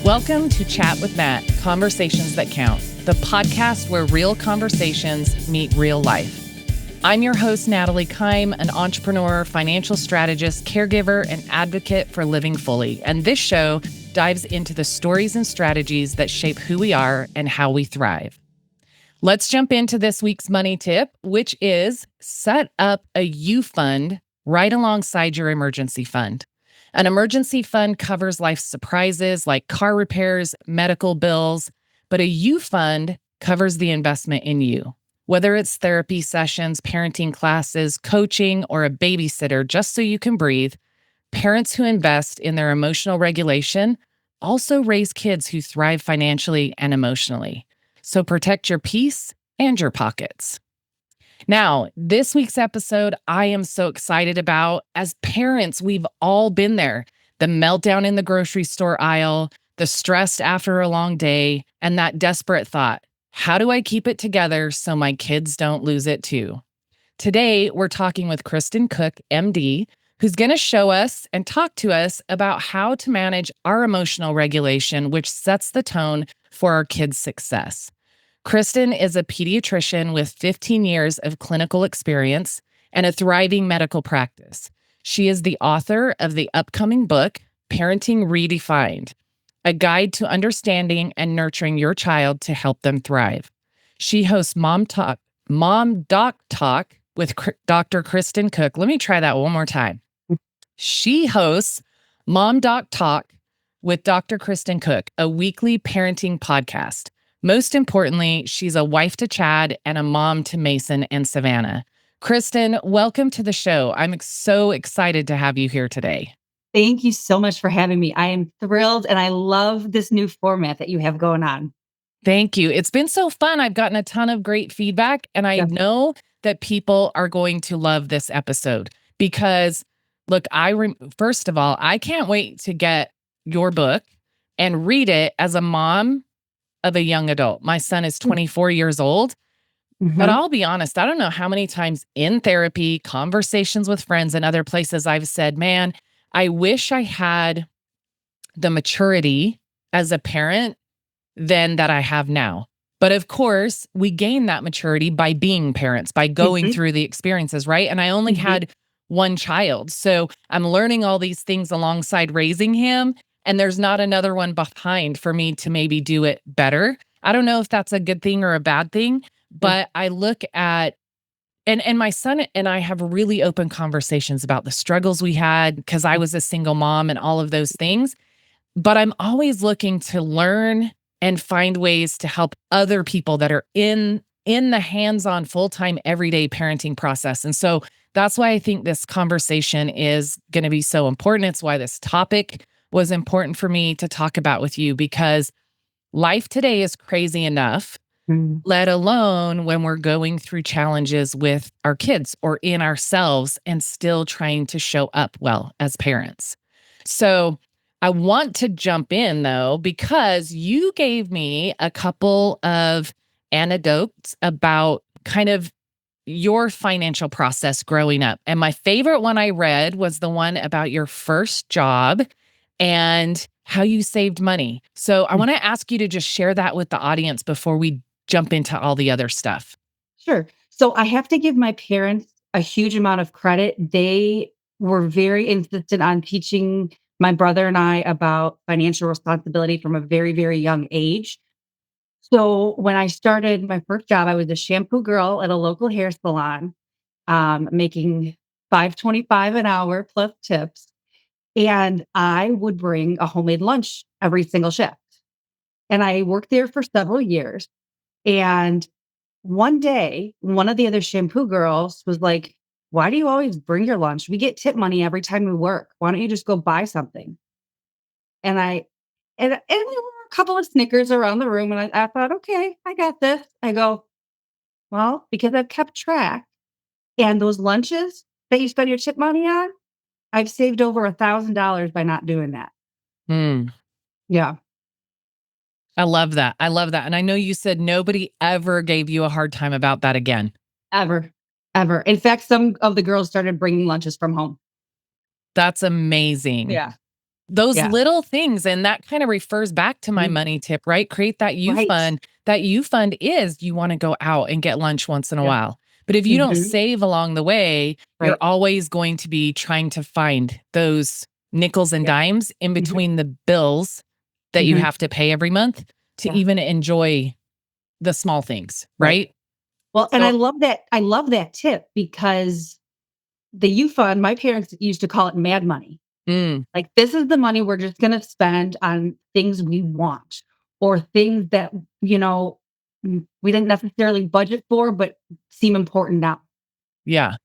Welcome to Chat with Nat, Conversations That Count, the podcast where real conversations meet real life. I'm your host, Natalie Kime, an entrepreneur, financial strategist, caregiver, and advocate for living fully. And this show dives into the stories and strategies that shape who we are and how we thrive. Let's jump into this week's money tip, which is set up a U fund right alongside your emergency fund. An emergency fund covers life's surprises like car repairs, medical bills, but a U fund covers the investment in you. Whether it's therapy sessions, parenting classes, coaching, or a babysitter just so you can breathe, parents who invest in their emotional regulation also raise kids who thrive financially and emotionally. So protect your peace and your pockets. Now, this week's episode, I am so excited about. As parents, we've all been there. The meltdown in the grocery store aisle, the stress after a long day, and that desperate thought, how do I keep it together so my kids don't lose it too? Today, we're talking with Kristen Cook, MD, who's going to show us and talk to us about how to manage our emotional regulation, which sets the tone for our kids' success. Kristen is a pediatrician with 15 years of clinical experience and a thriving medical practice. She is the author of the upcoming book, Parenting Redefined, a guide to understanding and nurturing your child to help them thrive. She hosts Mom Doc Talk with Dr. Kristen Cook. Let me try that one more time. She hosts Mom Doc Talk with Dr. Kristen Cook, a weekly parenting podcast. Most importantly, she's a wife to Chad and a mom to Mason and Savannah. Kristen, welcome to the show. I'm so excited to have you here today. Thank you so much for having me. I am thrilled, and I love this new format that you have going on. Thank you. It's been so fun. I've gotten a ton of great feedback, and I know that people are going to love this episode because, look, first of all, I can't wait to get your book and read it as a mom of a young adult. My son is 24 years old, but I'll be honest, I don't know how many times in therapy, conversations with friends and other places I've said, man, I wish I had the maturity as a parent than that I have now. But of course, we gain that maturity by being parents, by going through the experiences, right? And I only had one child. So I'm learning all these things alongside raising him. And there's not another one behind for me to maybe do it better. I don't know if that's a good thing or a bad thing, but I look at, and my son and I have really open conversations about the struggles we had because I was a single mom and all of those things. But I'm always looking to learn and find ways to help other people that are in the hands-on, full-time, everyday parenting process. And so that's why I think this conversation is going to be so important. It's why this topic was important for me to talk about with you, because life today is crazy enough, let alone when we're going through challenges with our kids or in ourselves and still trying to show up well as parents. So I want to jump in though, because you gave me a couple of anecdotes about kind of your financial process growing up. And my favorite one I read was the one about your first job and how you saved money. So I want to ask you to just share that with the audience before we jump into all the other stuff. Sure. So I have to give my parents a huge amount of credit. They were very insistent on teaching my brother and I about financial responsibility from a very, very young age. So when I started my first job, I was a shampoo girl at a local hair salon, making $5.25 an hour plus tips. And I would bring a homemade lunch every single shift. And I worked there for several years. And one day, one of the other shampoo girls was like, "Why do you always bring your lunch? We get tip money every time we work. Why don't you just go buy something?" And and there were a couple of snickers around the room. And I thought, okay, I got this. I go, well, because I've kept track, and those lunches that you spend your tip money on, I've saved over $1,000 by not doing that. Yeah. I love that. I love that. And I know you said nobody ever gave you a hard time about that again. Ever. In fact, some of the girls started bringing lunches from home. That's amazing. Yeah. those Yeah. little things. And that kind of refers back to my Mhm. money tip, right? Create that you Right. fund. That you fund is you want to go out and get lunch once in a Yeah. while. But if you don't Mhm. save along the way, you're Right. always going to be trying to find those nickels and Yeah. dimes in Mhm. between the bills that you Mhm. have to pay every month to Yeah. even enjoy the small things, Right. right? Well, and I So, love that tip because the U fund, my parents used to call it mad money. mm, Like, this is the money we're just gonna spend on things we want or things that, you know, we didn't necessarily budget for, but seem important now. yeah.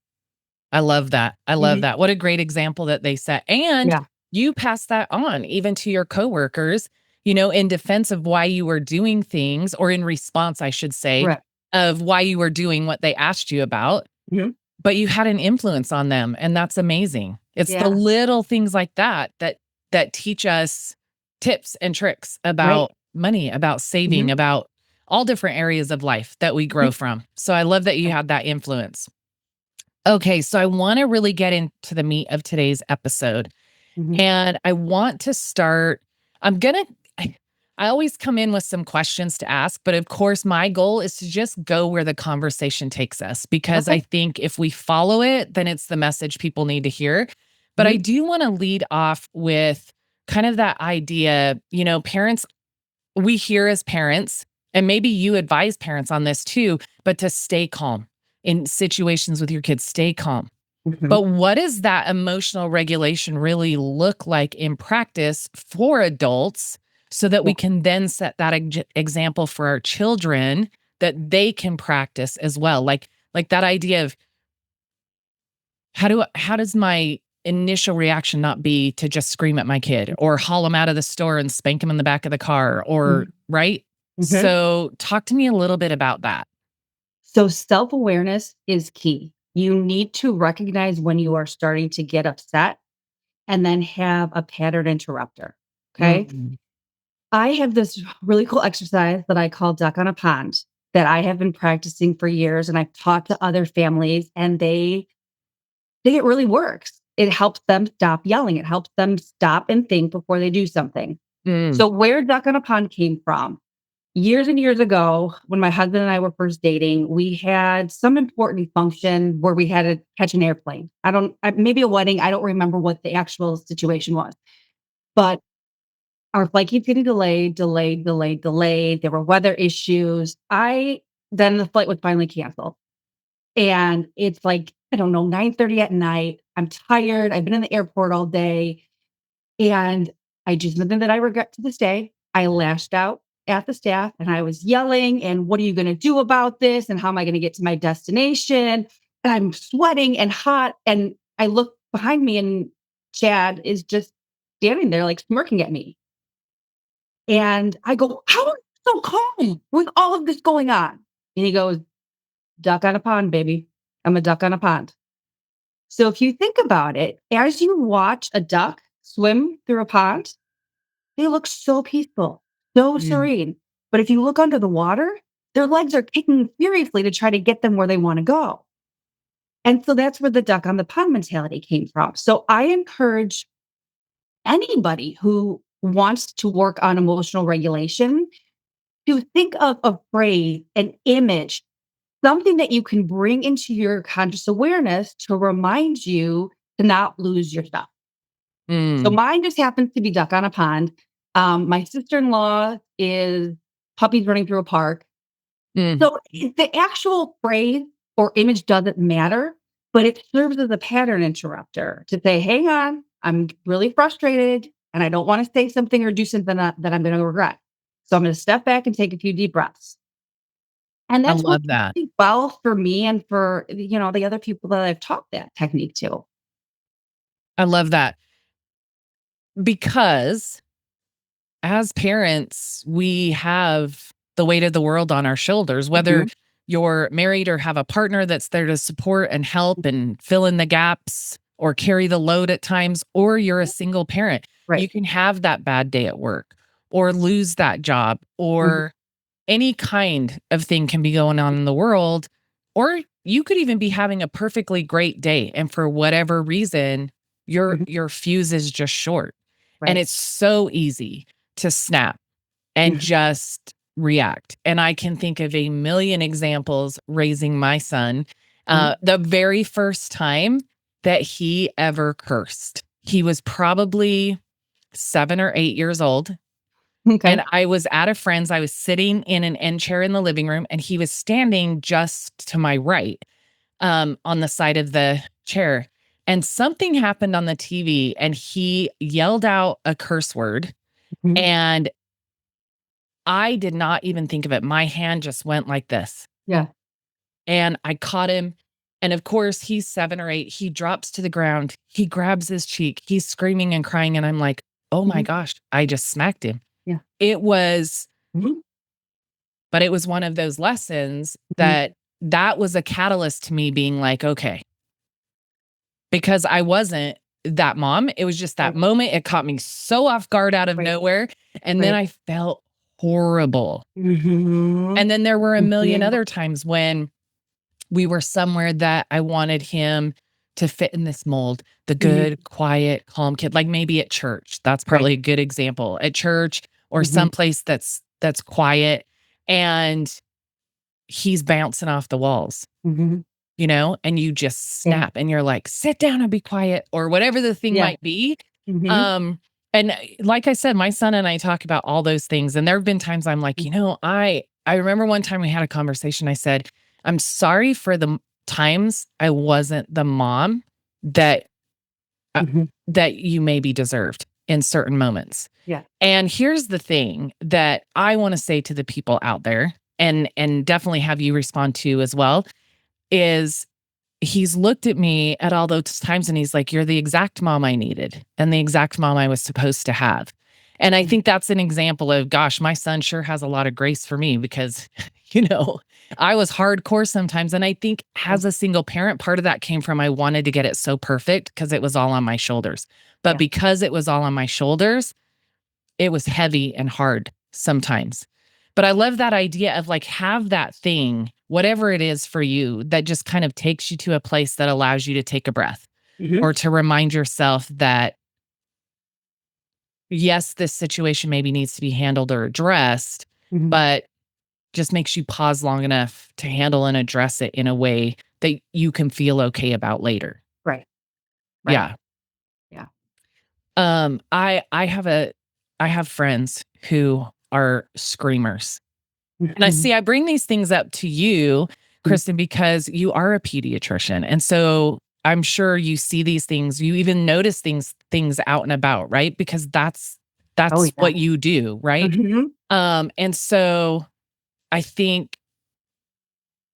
I love that. I love Mhm. that. What a great example that they set. And Yeah. you pass that on even to your coworkers, in defense of why you were doing things, or in response, I should say, Right. of why you were doing what they asked you about. Mhm. But you had an influence on them, and that's amazing. It's the Yeah. little things like that teach us tips and tricks Right. about money, about saving, Mhm. about all different areas of life that we grow Mhm. from. So I love that you Yeah. had that influence. Okay, so I want to really get into the meat of today's episode. Mhm. And I want to start. I'm going to, I always come in with some questions to ask, but of course, my goal is to just go where the conversation takes us, because I Okay. think if we follow it, then it's the message people need to hear. But I Mhm. do want to lead off with kind of that idea, parents, we hear as parents, and maybe you advise parents on this too, but to stay calm in situations with your kids, stay calm. Mhm. But what does that emotional regulation really look like in practice for adults, so that Yeah. we can then set that example for our children that they can practice as well? Like that idea of how does my initial reaction not be to just scream at my kid or haul him out of the store and spank him in the back of the car, or Mhm. right? Mhm. So talk to me a little bit about that. So self-awareness is key. You need to recognize when you are starting to get upset and then have a pattern interrupter. Okay. Mm, I have this really cool exercise that I call duck on a pond that I have been practicing for years and I've taught to other families and they think it really works. It helps them stop yelling. It helps them stop and think before they do something. mm, So where duck on a pond came from, years and years ago, when my husband and I were first dating, we had some important function where we had to catch an airplane. Maybe a wedding. I don't remember what the actual situation was, but our flight keeps getting delayed, delayed, delayed, delayed. There were weather issues. Then the flight was finally canceled. And it's like, I don't know, 9:30 at night. I'm tired. I've been in the airport all day. And I do something that I regret to this day. I lashed out at the staff and I was yelling, and what are you going to do about this? And how am I going to get to my destination? And I'm sweating and hot. And I look behind me and Chad is just standing there like smirking at me. And I go, how are you so calm with all of this going on? And he goes, duck on a pond, baby. I'm a duck on a pond. So if you think about it, as you watch a duck swim through a pond, they look so peaceful, so mm, serene. But if you look under the water, their legs are kicking furiously to try to get them where they want to go. And so that's where the duck on the pond mentality came from. So I encourage anybody who wants to work on emotional regulation to think of a phrase, an image, something that you can bring into your conscious awareness to remind you to not lose yourself. So mm, mine just happens to be duck on a pond. My sister-in-law is puppies running through a park. mm. So the actual phrase or image doesn't matter, but it serves as a pattern interrupter to say, hang on, I'm really frustrated and I don't want to say something or do something that I'm going to regret. So I'm going to step back and take a few deep breaths. And I that's love worked that. really well for me and for, the other people that I've taught that technique to. I love that, because as parents, we have the weight of the world on our shoulders, whether Mhm. you're married or have a partner that's there to support and help and fill in the gaps or carry the load at times, or you're a single parent. Right. You can have that bad day at work or lose that job, Mhm. or any kind of thing can be going on in the world. Or you could even be having a perfectly great day, and for whatever reason, your Mhm. your fuse is just short. And Right. it's so easy to snap and Mhm. just react. And I can think of a million examples raising my son. Mhm. The very first time that he ever cursed, he was probably 7 or 8 years old. And Okay. I was at a friend's. I was sitting in an end chair in the living room, and he was standing just to my right, on the side of the chair. And something happened on the TV, and he yelled out a curse word. Mhm. And I did not even think of it. My hand just went like this. Yeah. And I caught him. And of course, he's 7 or 8. He drops to the ground. He grabs his cheek. He's screaming and crying. And I'm like, oh my Mhm. gosh, I just smacked him. Yeah. It was, Mhm. but it was one of those lessons Mhm. that was a catalyst to me being like, okay, because I wasn't that mom. It was just that Right. moment. It caught me so off guard out of Right. nowhere. And then Right. I felt horrible. Mhm. And then there were a million Mhm. other times when we were somewhere that I wanted him to fit in this mold, the Mhm. good, quiet, calm kid, like maybe at church. That's Right. probably a good example. At church or Mhm. someplace that's quiet, and he's bouncing off the walls, Mhm. and you just Yeah. snap and you're like, sit down and be quiet, or whatever the thing Yeah. might be. Mhm. Um, and like I said, my son and I talk about all those things. And there have been times I'm like, I remember one time we had a conversation. I said, I'm sorry for the times I wasn't the mom that uh, Mhm. that you maybe deserved in certain moments. Yeah. And here's the thing that I want to say to the people out there, and definitely have you respond to as well, is he's looked at me at all those times and he's like, you're the exact mom I needed and the exact mom I was supposed to have. And I Mhm. think that's an example of, gosh, my son sure has a lot of grace for me because, you know, I was hardcore sometimes. And I think Yeah. as a single parent, part of that came from I wanted to get it so perfect because it was all on my shoulders. But Yeah. because it was all on my shoulders, it was heavy and hard sometimes. But I love that idea of like, have that thing, whatever it is for you, that just kind of takes you to a place that allows you to take a breath Mhm. or to remind yourself that, yes, this situation maybe needs to be handled or addressed, Mhm. but just makes you pause long enough to handle and address it in a way that you can feel okay about later. Right. Right. Yeah. Yeah. I have friends who are screamers. And Mhm. I bring these things up to you, Mhm. Kristen, because you are a pediatrician. And so I'm sure you see these things, you even notice things out and about, right? Because Oh, that's yeah. what you do, right? Mhm. And so I think,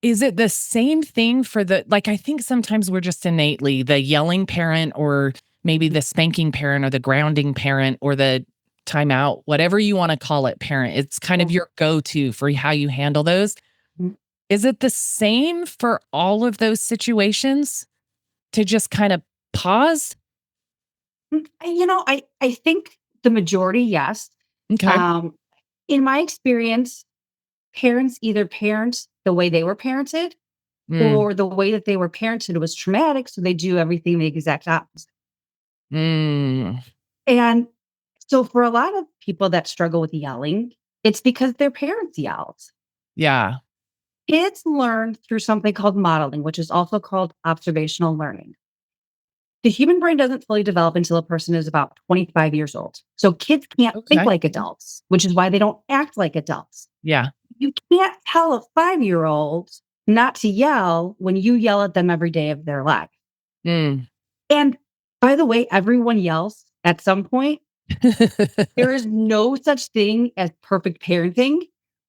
is it the same thing for I think sometimes we're just innately the yelling parent, or maybe the spanking parent, or the grounding parent, or the timeout, whatever you want to call it, parent. It's kind Yeah. of your go-to for how you handle those. Mhm. Is it the same for all of those situations, to just kind of pause? I think the majority, yes. Okay. Um, in my experience, parents either parent the way they were parented Mm, or the way that they were parented was traumatic, so they do everything the exact opposite. mm, And so for a lot of people that struggle with yelling, it's because their parents yelled. yeah. Kids learn through something called modeling, which is also called observational learning. The human brain doesn't fully develop until a person is about 25 years old. So kids can't think Okay. like adults, which is why they don't act like adults. Yeah. You can't tell a 5-year-old not to yell when you yell at them every day of their life. Mm. And by the way, everyone yells at some point. There is no such thing as perfect parenting,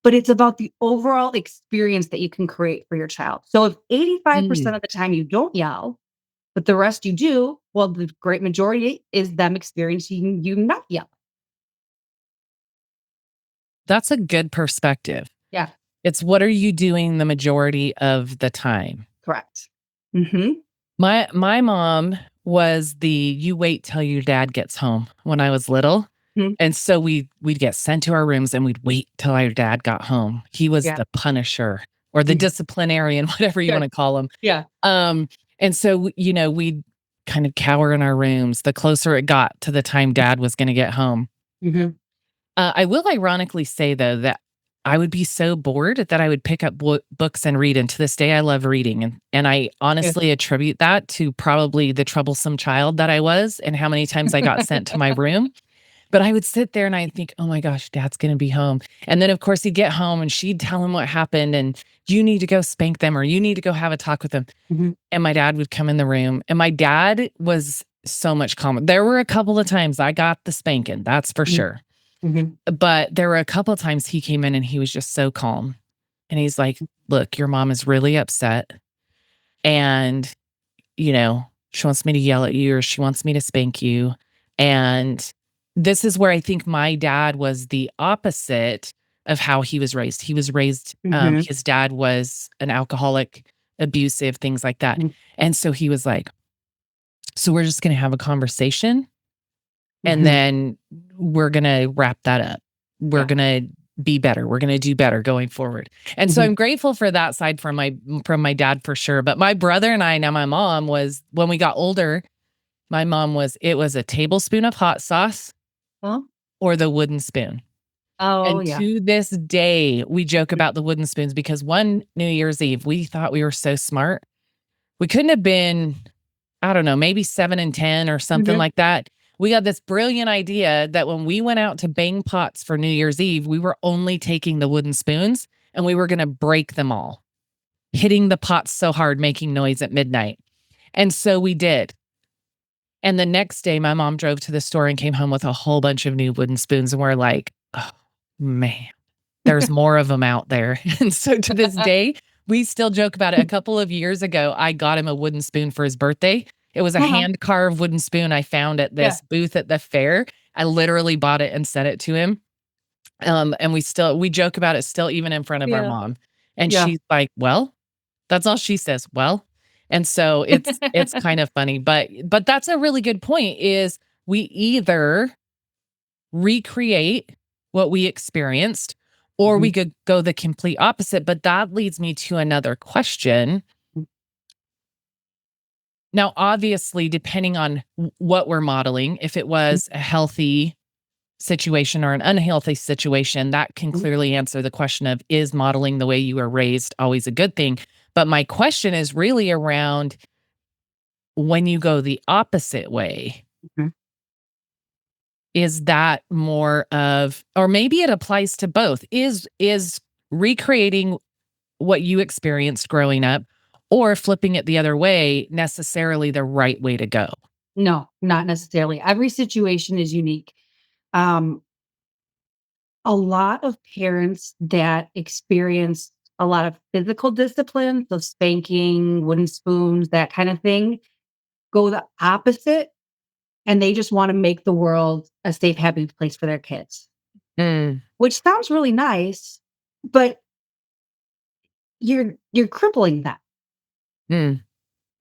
but it's about the overall experience that you can create for your child. So if 85% Mm. of the time you don't yell, but the rest you do, well, the great majority is them experiencing you not yell. That's a good perspective. Yeah, It's, what are you doing the majority of the time? correct. Mhm. My mom was the "you wait till your dad gets home" when I was little. Mhm. And so we'd get sent to our rooms and we'd wait till our dad got home. He was Yeah. the punisher or the Mhm. disciplinarian, whatever you Sure. want to call him. Yeah. Um, and so, we'd kind of cower in our rooms the closer it got to the time dad was going to get home. Mhm. I will ironically say, though, that I would be so bored that I would pick up books and read. And to this day, I love reading. And I Yeah. honestly attribute that to probably the troublesome child that I was and how many times I got sent to my room. But I would sit there and I'd think, oh my gosh, dad's going to be home. And then, of course, he'd get home and she'd tell him what happened. And you need to go spank them or you need to go have a talk with them. Mhm. And my dad would come in the room. And my dad was so much calmer. There were a couple of times I got the spanking, that's for Mhm. sure. Mhm. But there were a couple of times he came in and he was just so calm. And he's like, look, your mom is really upset. And, she wants me to yell at you or she wants me to spank you. And this is where I think my dad was the opposite of how he was raised. He was raised, Mhm. his dad was an alcoholic, abusive, things like that. Mhm. And so he was like, so we're just going to have a conversation and Mhm. then we're going to wrap that up. We're Yeah. going to be better. We're going to do better going forward. And so Mhm. I'm grateful for that side from my dad for sure. But my brother and I, now my mom was, when we got older, my mom was, it was a tablespoon of hot sauce Well, or the wooden spoon. oh, And yeah. to this day, we joke about the wooden spoons because one New Year's Eve, we thought we were so smart. We couldn't have been, I don't know, maybe 7 and 10 or something Mhm. like that. We got this brilliant idea that when we went out to bang pots for New Year's Eve, we were only taking the wooden spoons and we were going to break them all, hitting the pots so hard, making noise at midnight. And so we did. And the next day, my mom drove to the store and came home with a whole bunch of new wooden spoons. And we're like, oh, man, there's more of them out there. And so to this day, we still joke about it. A couple of years ago, I got him a wooden spoon for his birthday. It was a Uh-huh. hand carved wooden spoon I found at Yeah. this booth at the fair. I literally bought it and sent it to him. And we joke about it still, even in front of our Yeah. mom. And Yeah. she's like, well, that's all she says. Well, and so it's kind of funny, but that's a really good point is we either recreate what we experienced or we Mhm. could go the complete opposite. But that leads me to another question. Now, obviously, depending on what we're modeling, if it was a healthy situation or an unhealthy situation, that can Mhm. clearly answer the question of is modeling the way you were raised always a good thing? But my question is really around when you go the opposite way, Mhm. is that more of, or maybe it applies to both, is recreating what you experienced growing up or flipping it the other way necessarily the right way to go? No, not necessarily. Every situation is unique. Um, a lot of parents that experience a lot of physical discipline, so spanking, wooden spoons, that kind of thing, go the opposite, and they just wanna make the world a safe, happy place for their kids, Mm, which sounds really nice, but you're crippling them. mm,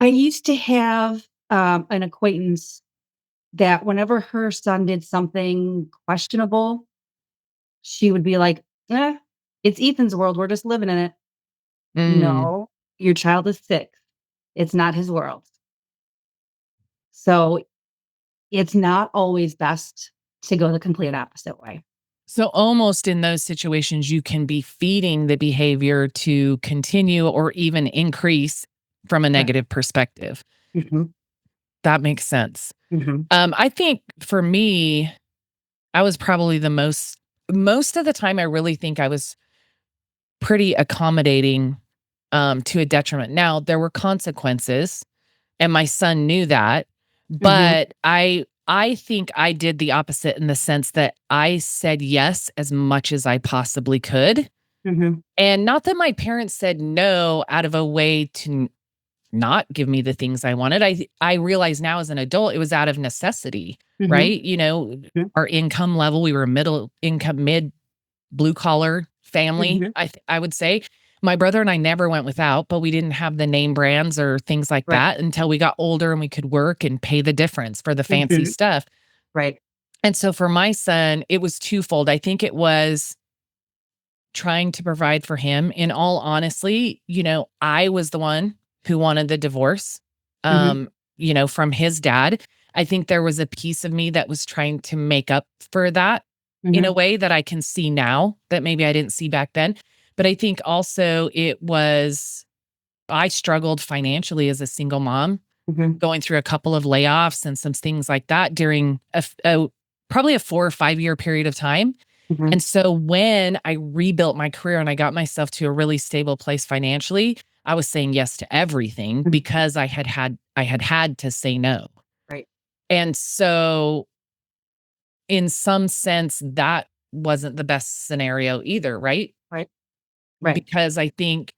I used to have, an acquaintance that whenever her son did something questionable, she would be like, "Eh, it's Ethan's world, we're just living in it." mm. "No, your child is 6. It's not his world." So, it's not always best to go the complete opposite way. So almost in those situations, you can be feeding the behavior to continue or even increase from a Right. negative perspective. Mhm, That makes sense. mhm, I think for me, I was probably most of the time, I really think I was pretty accommodating to a detriment. Now, there were consequences and my son knew that, mhm, but I think I did the opposite in the sense that I said yes as much as I possibly could. mhm, And not that my parents said no out of a way to not give me the things I wanted. I realize now as an adult, it was out of necessity, mhm, right? mhm, Our income level, we were middle income, mid blue collar family, mhm. I would say. My brother and I never went without, but we didn't have the name brands or things like Right. that until we got older and we could work and pay the difference for the fancy Mhm. stuff. Right. And so for my son, it was twofold. I think it was trying to provide for him. In all honesty, I was the one who wanted the divorce. Mhm, Um, from his dad. I think there was a piece of me that was trying to make up for that in a Mhm. way that I can see now that maybe I didn't see back then. But I think also I struggled financially as a single mom, Mhm. going through a couple of layoffs and some things like that during probably a 4 or 5 year period of time. Mhm. And so when I rebuilt my career and I got myself to a really stable place financially, I was saying yes to everything Mhm. because I had had to say no. Right. And so in some sense that wasn't the best scenario either, right? Right. Right. Because I think,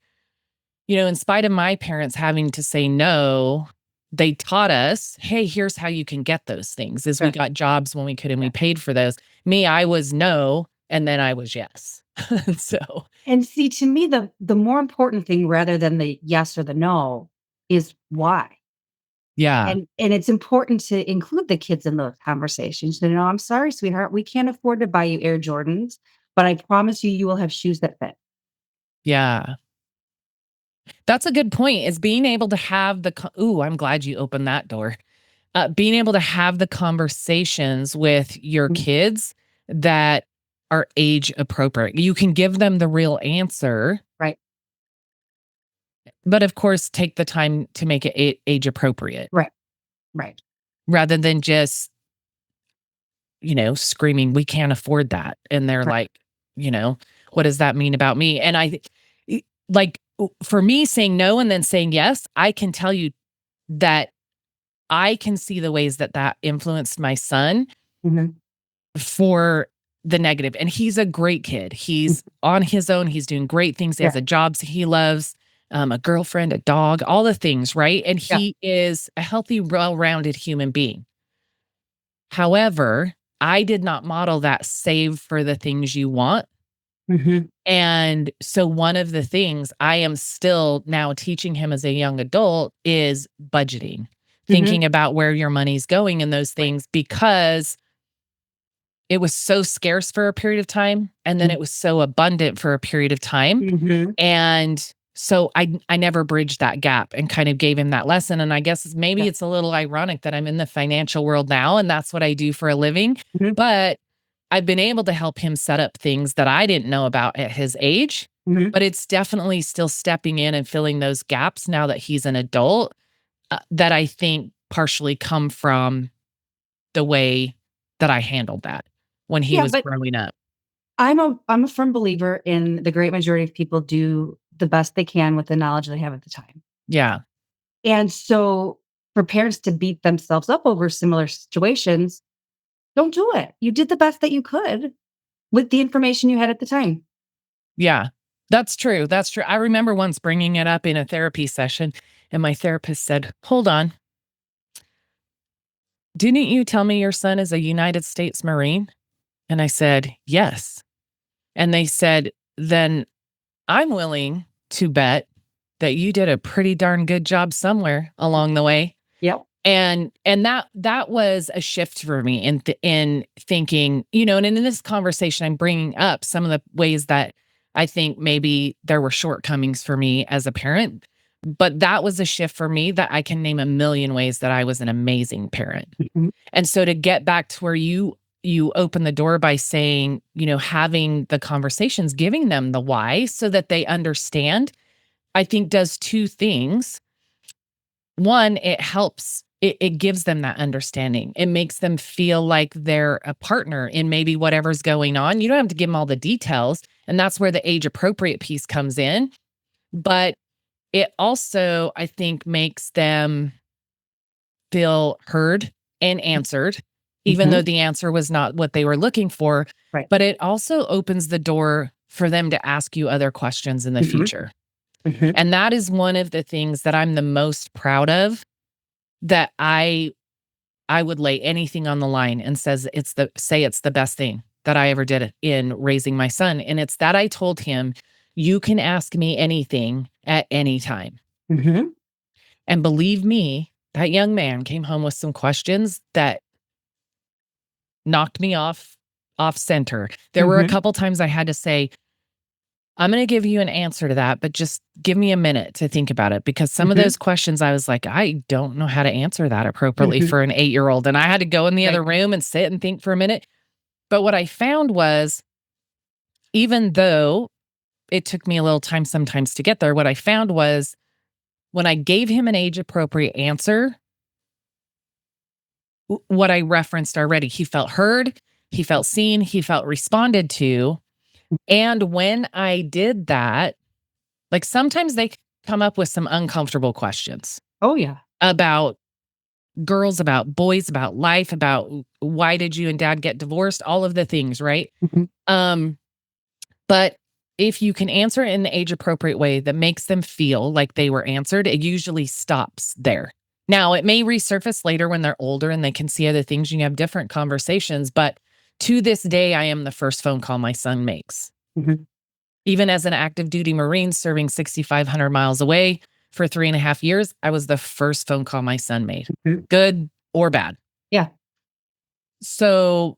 in spite of my parents having to say no, they taught us, hey, here's how you can get those things. Is we Sure. got jobs when we could and we Yeah. paid for those. Me, I was no, and then I was yes. So And see, to me, the more important thing rather than the yes or the no is why. yeah. And it's important to include the kids in those conversations. I'm sorry, sweetheart, we can't afford to buy you Air Jordans, but I promise you, you will have shoes that fit. Yeah. That's a good point, is being able to have ooh, I'm glad you opened that door. Being able to have the conversations with your Mhm. kids that are age appropriate. You can give them the real answer, Right. but of course, take the time to make it age appropriate Right. Right. rather than just, screaming, we can't afford that. And they're Right. like, you know, what does that mean about me? And like, for me saying no and then saying yes, I can tell you that I can see the ways that that influenced my son Mhm. for the negative. And he's a great kid. Mm. He's on his own. He's doing great things. He has Yeah. a job he loves, a girlfriend, a dog, all the things, right? And Yeah. he is a healthy, well-rounded human being. However, I did not model that save for the things you want. Mhm. And so one of the things I am still now teaching him as a young adult is budgeting, Mhm. thinking about where your money's going and those Right. things, because it was so scarce for a period of time and then Mhm. it was so abundant for a period of time. Mhm. And so I never bridged that gap and kind of gave him that lesson. And I guess maybe Yeah. it's a little ironic that I'm in the financial world now and that's what I do for a living. Mhm. But I've been able to help him set up things that I didn't know about at his age. Mhm. But it's definitely still stepping in and filling those gaps now that he's an adult, that I think partially come from the way that I handled that when he Yeah, was but growing up. I'm a firm believer in the great majority of people do the best they can with the knowledge they have at the time. Yeah. And so for parents to beat themselves up over similar situations, don't do it. You did the best that you could with the information you had at the time. Yeah. That's true. That's true. I remember once bringing it up in a therapy session, and my therapist said, "Hold on. Didn't you tell me your son is a United States Marine?" And I said, "Yes." And they said, "Then I'm willing to bet that you did a pretty darn good job somewhere along the way." Yep. And that was a shift for me in thinking, and in this conversation, I'm bringing up some of the ways that I think maybe there were shortcomings for me as a parent, but that was a shift for me that I can name a million ways that I was an amazing parent. Mhm. And so to get back to where you open the door by saying, having the conversations, giving them the why so that they understand, I think does two things. One, it gives them that understanding. It makes them feel like they're a partner in maybe whatever's going on. You don't have to give them all the details. And that's where the age appropriate piece comes in. But it also, I think, makes them feel heard and answered, even though Mhm. the answer was not what they were looking for. Right. But it also opens the door for them to ask you other questions in the Mhm. future. Mhm. And that is one of the things that I'm the most proud of, that I would lay anything on the line and say it's the best thing that I ever did in raising my son. And it's that I told him, you can ask me anything at any time. Mhm. And believe me, that young man came home with some questions that knocked me off center. There were a Mhm. couple times I had to say, I'm going to give you an answer to that, but just give me a minute to think about it because some of Mhm, those questions I was like, I don't know how to answer that appropriately mhm, for an 8-year-old. And I had to go in the right, other room and sit and think for a minute. But what I found was, even though it took me a little time sometimes to get there, what I found was when I gave him an age appropriate answer, what I referenced already, he felt heard, he felt seen, he felt responded to. And when I did that, like sometimes they come up with some uncomfortable questions oh, yeah, about girls, about boys, about life, about why did you and dad get divorced, all of the things, right? mhm, Um, but if you can answer it in the age appropriate way that makes them feel like they were answered, it usually stops there. Now, it may resurface later when they're older and they can see other things. You can have different conversations, but to this day, I am the first phone call my son makes. mhm, Even as an active duty Marine serving 6,500 miles away for 3.5 years, I was the first phone call my son made, mhm, good or bad. yeah. So,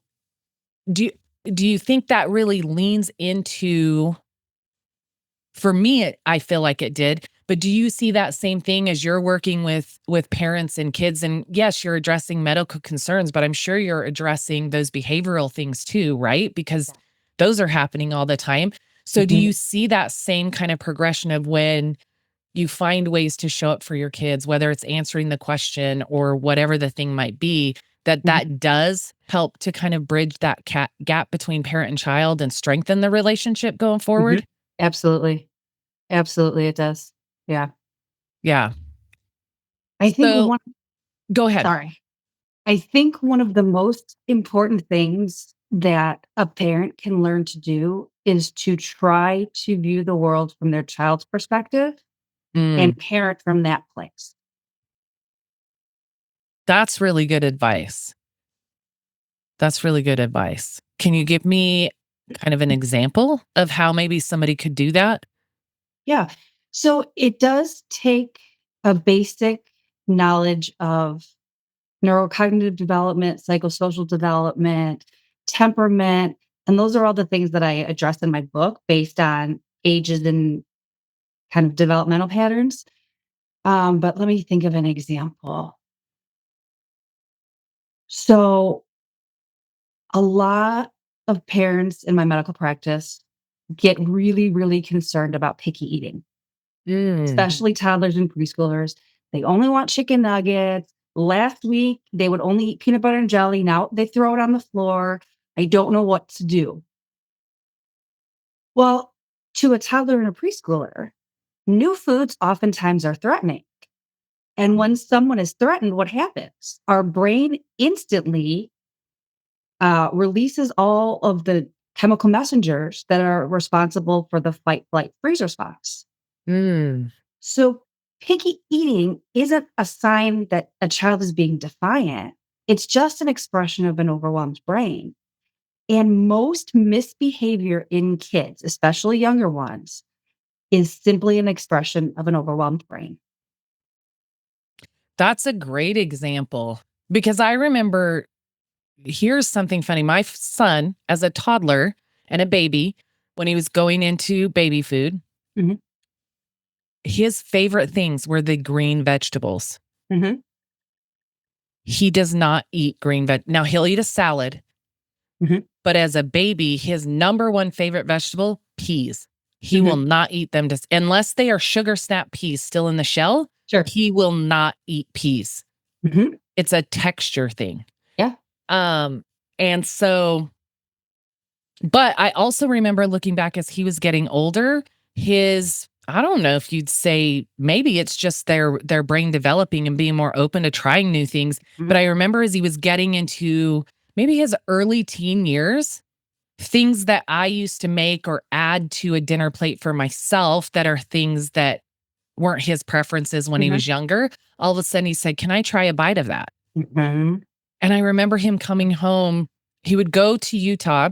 do you, do you think that really leans into, for me, I feel like it did, but do you see that same thing as you're working with parents and kids? And yes, you're addressing medical concerns, but I'm sure you're addressing those behavioral things too, right? Because Yeah. those are happening all the time. So do Mhm, you see that same kind of progression of when you find ways to show up for your kids, whether it's answering the question or whatever the thing might be, that mhm, that does help to kind of bridge that gap between parent and child and strengthen the relationship going mhm. forward? Absolutely, absolutely, it does. Yeah. Yeah. I think So one go ahead. sorry. I think one of the most important things that a parent can learn to do is to try to view the world from their child's perspective and Mm, parent from that place. that's really good advice. That's really good advice. Can you give me kind of an example of how maybe somebody could do that? Yeah. So it does take a basic knowledge of neurocognitive development, psychosocial development, temperament. And those are all the things that I address in my book based on ages and kind of developmental patterns. But let me think of an example. So, a lot of parents in my medical practice get really, really concerned about picky eating, Mm, especially toddlers and preschoolers. They only want chicken nuggets. Last week, they would only eat peanut butter and jelly. Now they throw it on the floor. I don't know what to do. Well, to a toddler and a preschooler, new foods oftentimes are threatening. And when someone is threatened, what happens? Our brain instantly releases all of the chemical messengers that are responsible for the fight, flight, freeze response. mm. So, picky eating isn't a sign that a child is being defiant. It's just an expression of an overwhelmed brain. And most misbehavior in kids, especially younger ones, is simply an expression of an overwhelmed brain. That's a great example because I remember, here's something funny. My son, as a toddler and a baby, when he was going into baby food, Mhm, his favorite things were the green vegetables. mhm, He does not eat green veg. Now he'll eat a salad, mhm, but as a baby, his number one favorite vegetable, peas. He will mhm. not eat them unless they are sugar snap peas still in the shell. Sure. He will not eat peas. Mhm. It's a texture thing. Yeah. Um, and so, but I also remember looking back as he was getting older, his, I don't know if you'd say maybe it's just their brain developing and being more open to trying new things. But Mhm, I remember as he was getting into maybe his early teen years, things that I used to make or add to a dinner plate for myself that are things that weren't his preferences when he mhm, was younger. All of a sudden he said, "Can I try a bite of that?" mhm, And I remember him coming home. He would go to Utah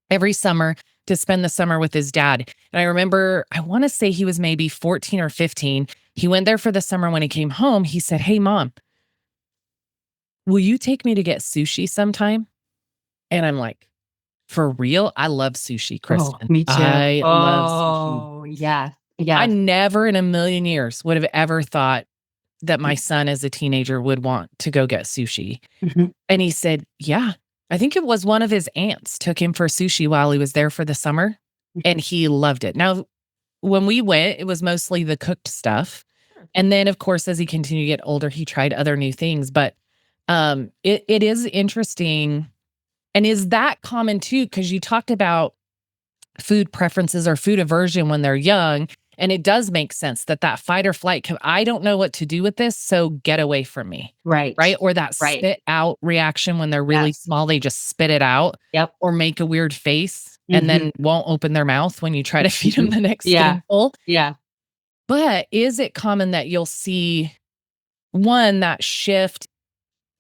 every summer to spend the summer with his dad. And I remember, I want to say he was maybe 14 or 15. He went there for the summer. When he came home, he said, "Hey, mom, will you take me to get sushi sometime?" And I'm like, For real, I love sushi, Oh, Kristen. me too. I love sushi. Oh, yes. I Yes. never in a million years would have ever thought that my son as a teenager would want to go get sushi. Mhm. And he said, yeah, I think it was one of his aunts took him for sushi while he was there for the summer, and he loved it. Now, when we went, it was mostly the cooked stuff. Sure. And then, of course, as he continued to get older, he tried other new things. But it is interesting. And is that common too? Because you talked about food preferences or food aversion when they're young. And it does make sense that that fight or flight, I don't know what to do with this, so get away from me. Right. Right. Or that Right. spit out reaction when they're really Yes. small, they just spit it out Yep. or make a weird face and Mhm. then won't open their mouth when you try to feed them Mhm. the next Yeah. spoonful. Yeah. But is it common that you'll see one, that shift,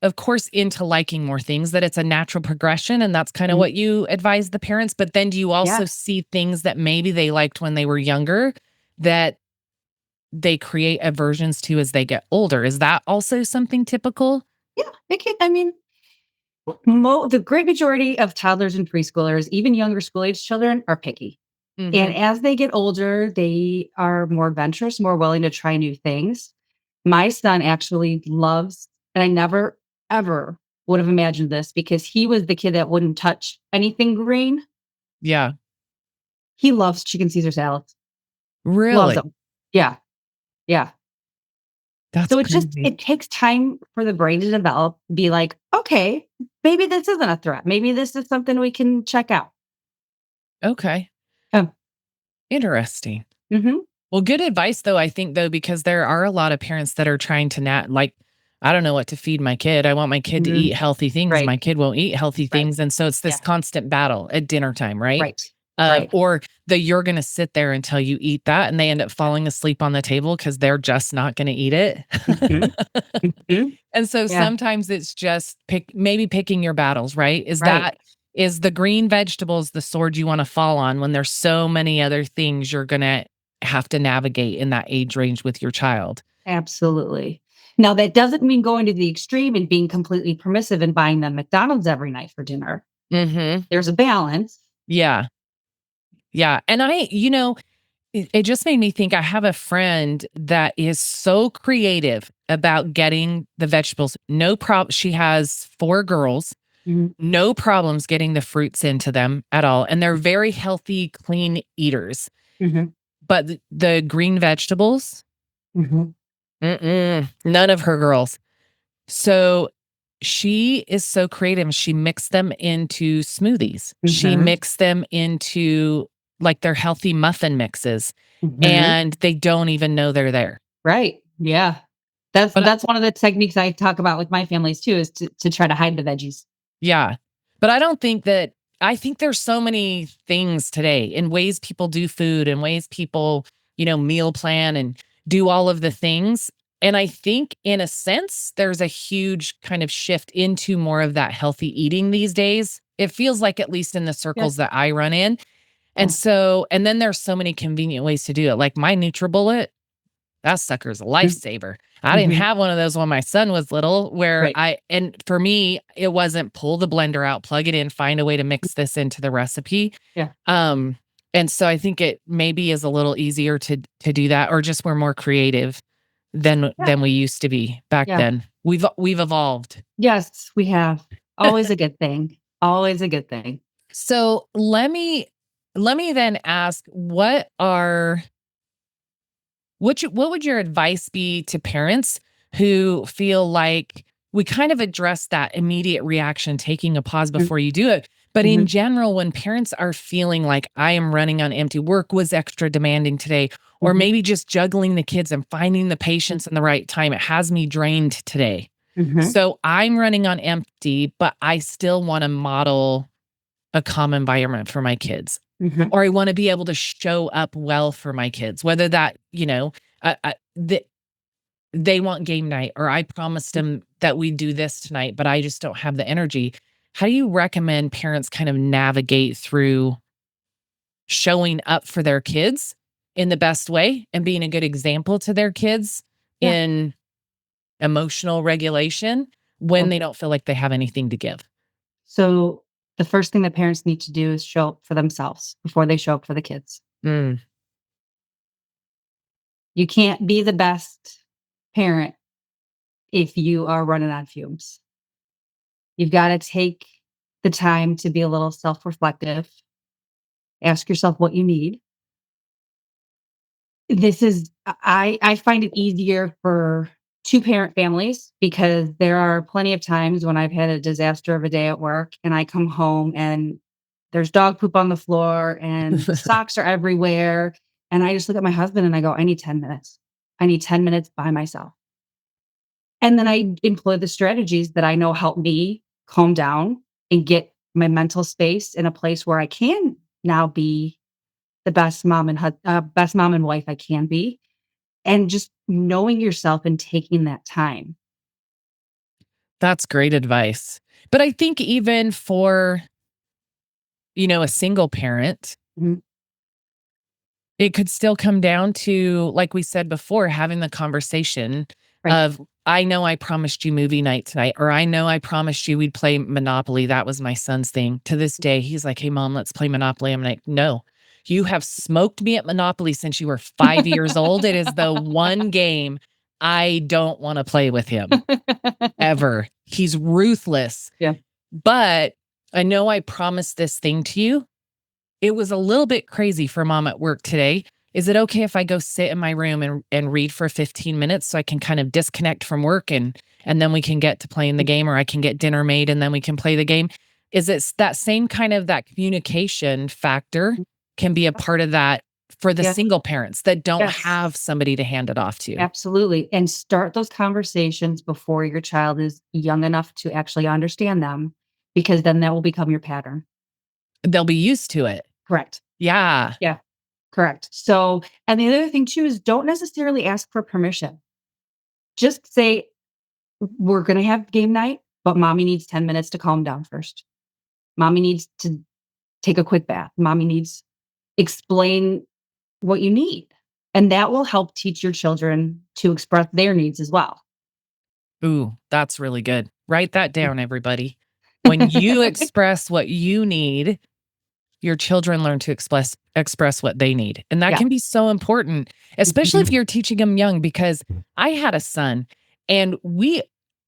of course, into liking more things, that it's a natural progression, and that's kinda Mhm. what you advise the parents, but then do you Yeah. also see things that maybe they liked when they were younger that they create aversions to as they get older? Is that also something typical? Yeah. It can, I mean, the great majority of toddlers and preschoolers, even younger school age children, are picky. And Mhm. as they get older, they are more adventurous, more willing to try new things. My son actually loves, and I never ever would have imagined this because he was the kid that wouldn't touch anything green. Yeah. He loves chicken Caesar salads. Loves Really? them. Yeah. Yeah. That's So crazy. it takes time for the brain to develop, be like, okay, maybe this isn't a threat. Maybe this is something we can check out. Okay. Oh, Interesting. mhm, Well, good advice though, I think though, because there are a lot of parents that are trying to like, I don't know what to feed my kid. I want my kid to mhm. eat healthy things. Right, My kid won't eat healthy right. things. And so it's this Yeah, constant battle at dinner time, right? right, right. Or the you're going to sit there until you eat that and they end up Yeah. falling asleep on the table because they're just not going to eat it. Mhm, mhm. And so Yeah, sometimes it's just maybe picking your battles, right? right. Is the green vegetables the sword you want to fall on when there's so many other things you're going to have to navigate in that age range with your child? Absolutely. Now that doesn't mean going to the extreme and being completely permissive and buying them McDonald's every night for dinner. Mhm. There's a balance. Yeah. Yeah. And it just made me think I have a friend that is so creative about getting the vegetables. No problem. She has 4 girls. Mhm, No problems getting the fruits into them at all, and they're very healthy, clean eaters. mhm, But the green vegetables, mhm, none of her girls. So, she is so creative, she mixed them into smoothies. She mhm, mixed them into, like, their healthy muffin mixes, mhm. and they don't even know they're there. Right. Yeah. But That's one of the techniques I talk about with my families too, is to try to hide the veggies. yeah. But I don't think that I think there's so many things today in ways people do food and ways people, meal plan and do all of the things. And I think in a sense, there's a huge kind of shift into more of that healthy eating these days. It feels like, at least in the Yeah. circles that I run in. And Yeah. so, and then there's so many convenient ways to do it. Like my NutriBullet, that sucker's a Mm, lifesaver. I didn't mhm. have one of those when my son was little, where Right. and for me, it wasn't pull the blender out, plug it in, find a way to mix this into the recipe. Yeah. Um, and so I think it maybe is a little easier to do that, or just we're more creative Yeah. than we used to be back Yeah. then. We've evolved. Yes, we have. Always a good thing. Always a good thing. So let me then ask, what would your advice be to parents who feel like we kind of address that immediate reaction, taking a pause Mm, before you do it? But in mhm, general, when parents are feeling like I am running on empty, work was extra demanding today, or mhm, maybe just juggling the kids and finding the patience and the right time, it has me drained today. mhm, So I'm running on empty, but I still want to model a calm environment for my kids, mhm, or I want to be able to show up well for my kids, whether that, they want game night, or I promised them that we'd do this tonight, but I just don't have the energy. How do you recommend parents kind of navigate through showing up for their kids in the best way and being a good example to their kids yeah. in emotional regulation when Oh, they don't feel like they have anything to give? so The first thing that parents need to do is show up for themselves before they show up for the kids. Mm, You can't be the best parent if you are running on fumes. You've got to take the time to be a little self-reflective, ask yourself what you need. This is I find it easier for two-parent families because there are plenty of times when I've had a disaster of a day at work and I come home and there's dog poop on the floor and socks are everywhere, and I just look at my husband and I go, "I need 10 minutes. I need 10 minutes by myself." And then I employ the strategies that I know help me calm down and get my mental space in a place where I can now be the best mom and wife I can be, and just knowing yourself and taking that time. that's great advice. But I think even for, a single parent, Mhm. it could still come down to, like we said before, having the conversation Right. of, I know I promised you movie night tonight, or I know I promised you we'd play Monopoly. That was my son's thing. To this day, he's like, hey, mom, let's play Monopoly. I'm like, no, you have smoked me at Monopoly since you were 5 years old. It is the one game I don't want to play with him ever. He's ruthless. Yeah. But I know I promised this thing to you. It was a little bit crazy for mom at work today. Is it okay if I go sit in my room and read for 15 minutes so I can kind of disconnect from work and then we can get to playing the game, or I can get dinner made and then we can play the game? Is it that same kind of that communication factor can be a part of that for the Yeah. single parents that don't Yes. have somebody to hand it off to? Absolutely. And start those conversations before your child is young enough to actually understand them, because then that will become your pattern. They'll be used to it. Correct. Yeah. Yeah. Correct. So, and the other thing too is don't necessarily ask for permission. Just say, we're going to have game night, but mommy needs 10 minutes to calm down first. Mommy needs to take a quick bath. Mommy needs explain what you need. And that will help teach your children to express their needs as well. Ooh, that's really good. Write that down, everybody. When you express what you need, your children learn to express what they need. And that Yeah. can be so important, especially if Mhm. you're teaching them young, because I had a son and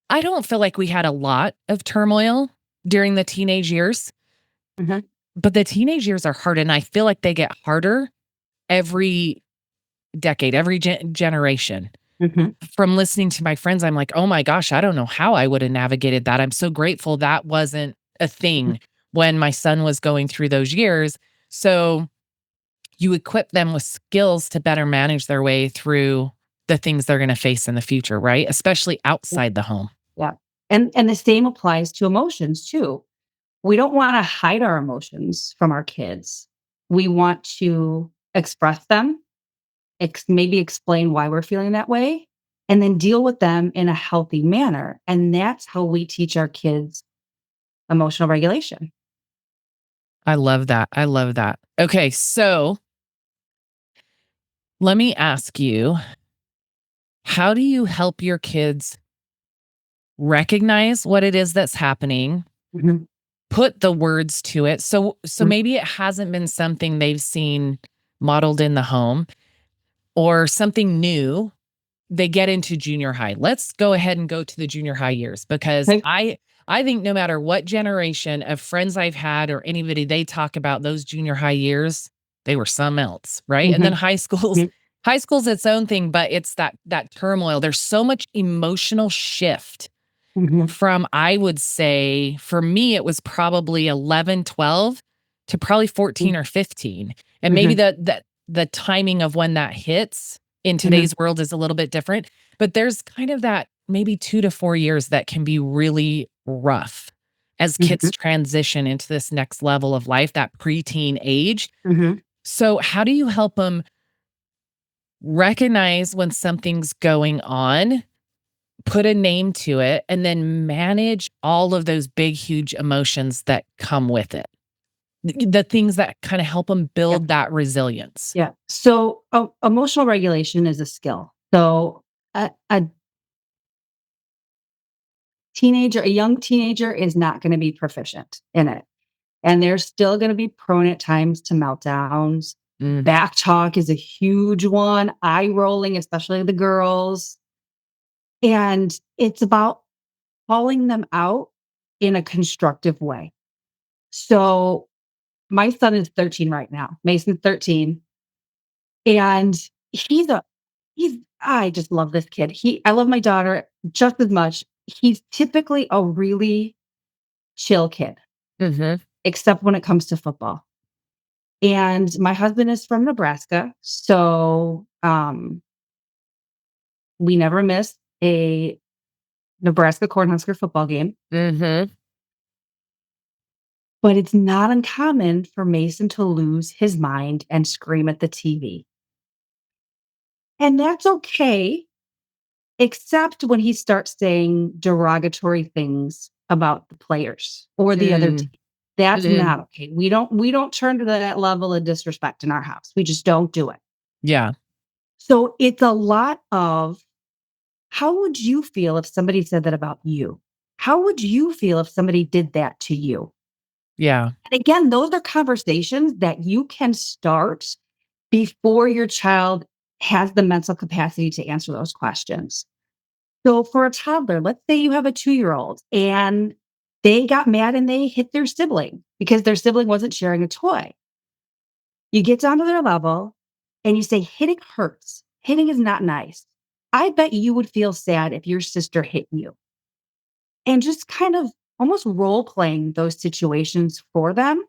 I don't feel like we had a lot of turmoil during the teenage years, Mhm. but the teenage years are hard. And I feel like they get harder every decade, every generation. Mhm. From listening to my friends, I'm like, oh my gosh, I don't know how I would have navigated that. I'm so grateful that wasn't a Mhm. thing when my son was going through those years. So you equip them with skills to better manage their way through the things they're going to face in the future, right? Especially Yeah. outside the home. Yeah. And the same applies to emotions too. We don't want to hide our emotions from our kids. We want to express them, maybe explain why we're feeling that way, and then deal with them in a healthy manner. And that's how we teach our kids emotional regulation. I love that. I love that. Okay, so let me ask you, how do you help your kids recognize what it is that's happening, Mhm. put the words to it? So Mhm. maybe it hasn't been something they've seen modeled in the home, or something new. They get into junior high. Let's go ahead and go to the junior high years, because Okay. I think no matter what generation of friends I've had or anybody, they talk about those junior high years, they were some else, right? And then Mhm. Mhm. high school's its own thing, but it's that turmoil. There's so much emotional shift Mhm. from, I would say, for me, it was probably 11, 12 to probably 14 or 15. And maybe Mhm. the timing of when that hits in Mhm. today's world is a little bit different. But there's kind of that maybe 2 to 4 years that can be really rough as kids Mhm. transition into this next level of life, that preteen age. Mhm. So, how do you help them recognize when something's going on, put a name to it, and then manage all of those big, huge emotions that come with it? The things that kind of help them Yeah. build that resilience. Yeah. So, emotional regulation is a skill. So, a young teenager is not going to be proficient in it. And they're still going to be prone at times to meltdowns. Mm. Back talk is a huge one, eye rolling, especially the girls. And it's about calling them out in a constructive way. So my son is 13 right now. Mason's 13. And he's a he's I just love this kid. I love my daughter just as much. He's typically a really chill kid, Mhm. except when it comes to football. And my husband is from Nebraska, so we never miss a Nebraska Cornhusker football game. Mhm. But it's not uncommon for Mason to lose his mind and scream at the TV. And that's okay, except when he starts saying derogatory things about the players or the other Mm. team. That's Mm. not okay. We don't turn to that level of disrespect in our house. We just don't do it. Yeah. So it's a lot of how would you feel if somebody said that about you? How would you feel if somebody did that to you? Yeah. And again, those are conversations that you can start before your child has the mental capacity to answer those questions. So for a toddler, let's say you have a 2-year-old and they got mad and they hit their sibling because their sibling wasn't sharing a toy. You get down to their level and you say, hitting hurts. Hitting is not nice. I bet you would feel sad if your sister hit you. And just kind of almost role playing those situations for them,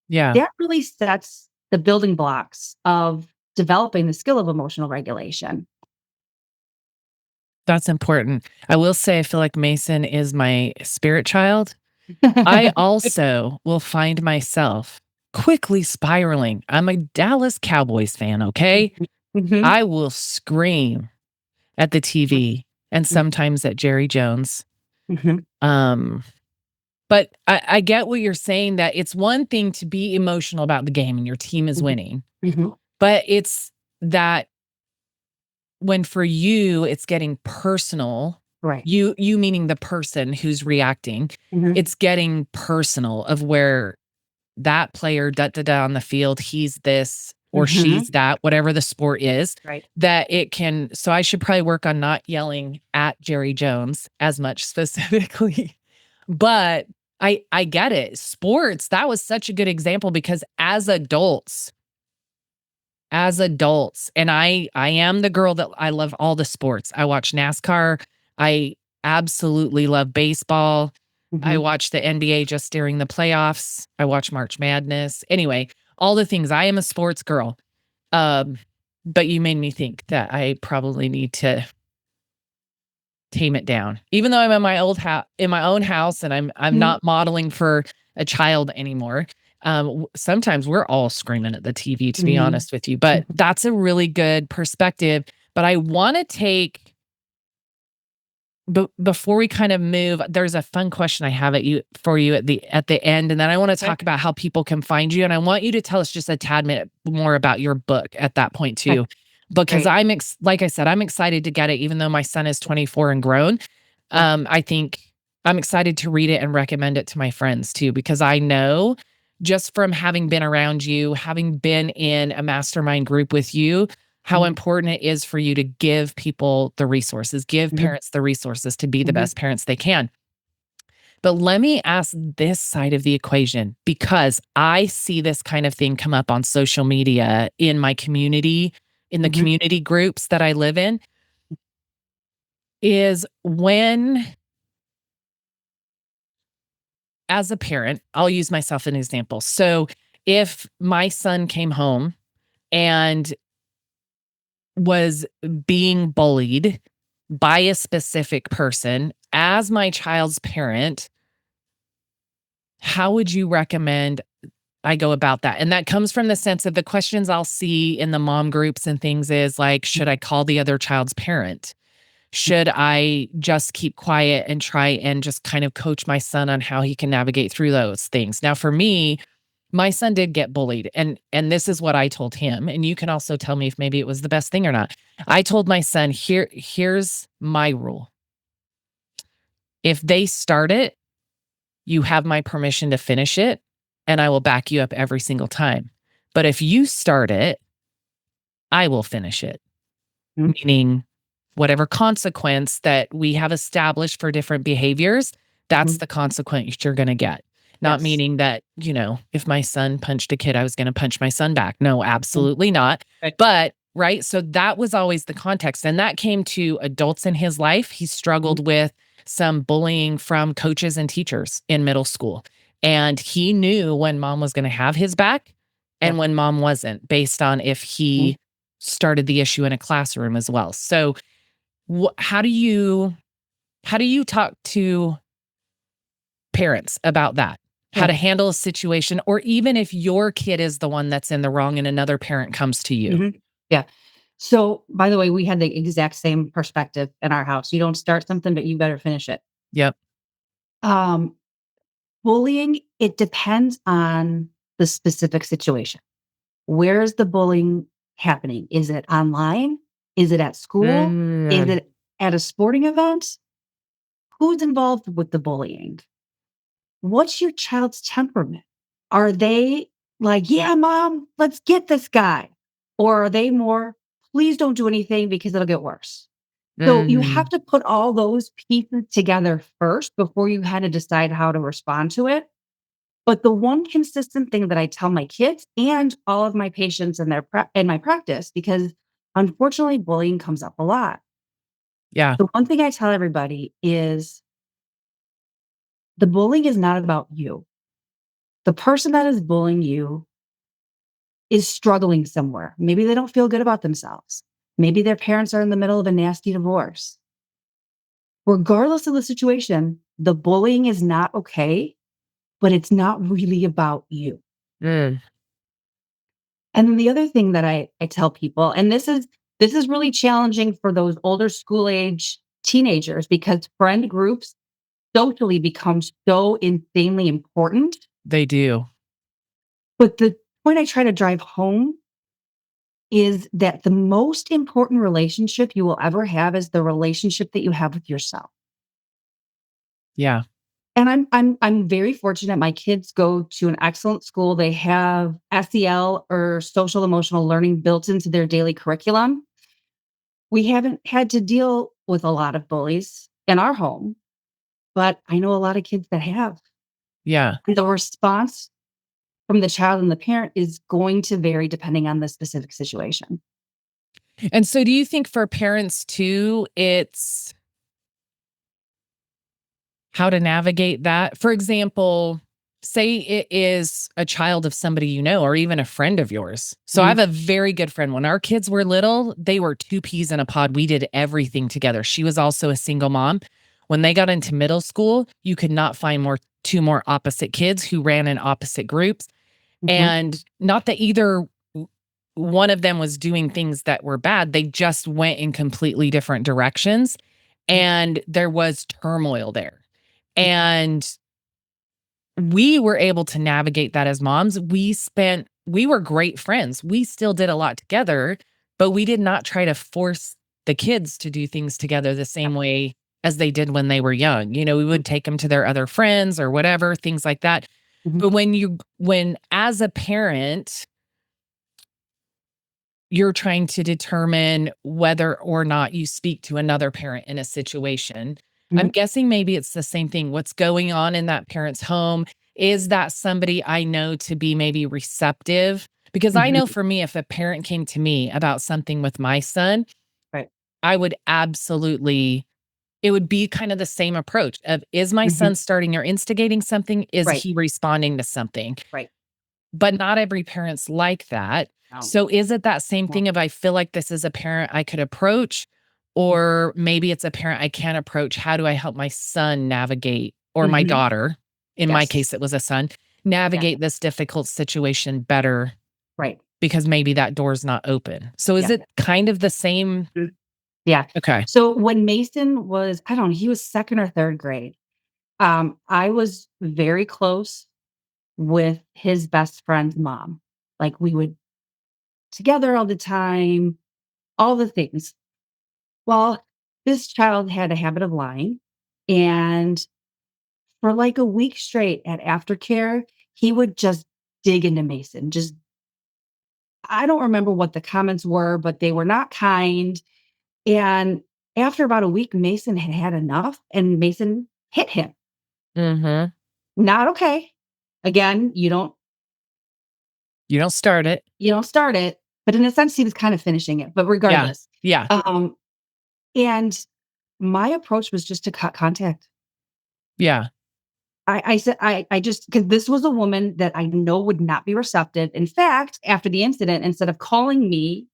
Yeah. that really sets the building blocks of developing the skill of emotional regulation. That's important. I will say I feel like Mason is my spirit child. I also will find myself quickly spiraling. I'm a Dallas Cowboys fan, okay? Mhm. I will scream at the TV and sometimes at Jerry Jones. Mhm. Um, but I get what you're saying that it's one thing to be emotional about the game and your team is Mhm. winning, Mhm. but it's that when for you it's getting personal, Right. you meaning the person who's reacting, Mhm. it's getting personal of where that player da da da on the field, he's this or Mhm. she's that, whatever the sport is, Right. that it can so I should probably work on not yelling at Jerry Jones as much specifically. But I get it. Sports, that was such a good example because as adults, and I am the girl that I love all the sports. I watch NASCAR. I absolutely love baseball. I Mhm. watch the NBA just during the playoffs. I watch March Madness. Anyway, all the things. I am a sports girl. Um, but you made me think that I probably need to tame it down. Even though I'm in my in my own house and I'm Mhm. not modeling for a child anymore. Sometimes we're all screaming at the TV, to be Mhm. honest with you. But Mhm. that's a really good perspective. But I want to take but before we kind of move, there's a fun question I have for you at the end, and then I want to Okay. talk about how people can find you, and I want you to tell us just a tad bit more about your book at that point Okay. too, because Great. like I said, I'm excited to get it, even though my son is 24 and grown. Yeah. I think I'm excited to read it and recommend it to my friends too, because I know just from having been around you, having been in a mastermind group with you, how Mhm. important it is for you to give people the resources, give Mhm. parents the resources to be the Mhm. best parents they can. But let me ask this side of the equation because I see this kind of thing come up on social media in my community, in the Mhm. community groups that I live in, is when, as a parent, I'll use myself as an example. So if my son came home and was being bullied by a specific person, as my child's parent, how would you recommend I go about that? And that comes from the sense of the questions I'll see in the mom groups and things is like, should I call the other child's parent? Should I just keep quiet and try and just kind of coach my son on how he can navigate through those things? Now, for me, my son did get bullied and this is what I told him, and you can also tell me if maybe it was the best thing or not. I told my son, here's my rule. If they start it, you have my permission to finish it. and I will back you up every single time. But if you start it, I will finish it. Mhm. Meaning, whatever consequence that we have established for different behaviors, that's Mhm. the consequence you're going to get. Not Yes. meaning that, if my son punched a kid, I was going to punch my son back. No, Mhm. absolutely not. Right. But, right. So that was always the context. And that came to adults in his life. He Mhm. struggled with some bullying from coaches and teachers in middle school. And he knew when mom was going to have his back and Yep. when mom wasn't, based on if Mhm. he started the issue in a classroom as well. So, how do you talk to parents about that? How Yeah. to handle a situation, or even if your kid is the one that's in the wrong and another parent comes to you? Mhm. Yeah. So, by the way, we had the exact same perspective in our house. You don't start something, but you better finish it. Yep. Um, Bullying, it depends on the specific situation. Where is the bullying happening? Is it online? Is it at school? Is Mm, it at a sporting event? Who's involved with the bullying? What's your child's temperament? Are they like, yeah, mom, let's get this guy? Or are they more, please don't do anything because it'll get worse? So you have mm, to put all those pieces together first before you kind of decide how to respond to it. But the one consistent thing that I tell my kids and all of my patients in in my practice, because unfortunately bullying comes up a lot. yeah. The one thing I tell everybody is the bullying is not about you. The person that is bullying you is struggling somewhere. Maybe they don't feel good about themselves. Maybe their parents are in the middle of a nasty divorce. Regardless of the situation, the bullying is not okay, but it's not really about you. Mm, And then the other thing that I tell people, and this is really challenging for those older school age teenagers because friend groups socially become so insanely important. they do. But the point I try to drive home is that the most important relationship you will ever have is the relationship that you have with yourself. Yeah. And I'm very fortunate. My kids go to an excellent school. They have SEL or social emotional learning built into their daily curriculum. We haven't had to deal with a lot of bullies in our home, but I know a lot of kids that have. Yeah. The response from the child and the parent is going to vary depending on the specific situation. And so do you think for parents too, it's how to navigate that? For example, say it is a child of somebody you know, or even a friend of yours. So I have Mhm. a very good friend. When our kids were little, they were two peas in a pod. We did everything together. She was also a single mom. When they got into middle school, you could not find two more opposite kids who ran in opposite groups. Mhm. And not that either one of them was doing things that were bad, they just went in completely different directions. And there was turmoil there. And we were able to navigate that as moms. We were great friends. We still did a lot together, but we did not try to force the kids to do things together the Yep. same way as they did when they were young. We would take them to their other friends or whatever, things like that. Mhm. But when as a parent, you're trying to determine whether or not you speak to another parent in a situation. I'm Mhm. guessing maybe it's the same thing. What's going on in that parent's home? Is that somebody I know to be maybe receptive? Because I know Mhm. for me, if a parent came to me about something with my son, Right. I would absolutely, it would be kind of the same approach of, is my Mhm. son starting or instigating something? Is Right. he responding to something? Right. But not every parent's like that. No. So is it that same No. thing if I feel like this is a parent I could approach, or maybe it's a parent I can't approach? How do I help my son navigate, or my Mhm. daughter, in my Yes. case, it was a son, Yeah. navigate this difficult situation better Right. because maybe that door's not open? So is Yeah. it kind of the same? Mm. Yeah. Okay. So when Mason was, I don't know, he was second or third grade. I was very close with his best friend's mom. Like we would together all the time, all the things. Well, this child had a habit of lying. And for like a week straight at aftercare, he would just dig into Mason. Just I don't remember what the comments were, but they were not kind. And after about a week, Mason had had enough and Mason hit him. Mm-hmm. Not okay. Again, You don't start it. you don't start it, but in a sense, he was kind of finishing it. But Yeah. regardless, Yeah. and my approach was just to cut contact. Yeah. I said I just because this was a woman that I know would not be receptive. In fact, after the incident, instead of calling me,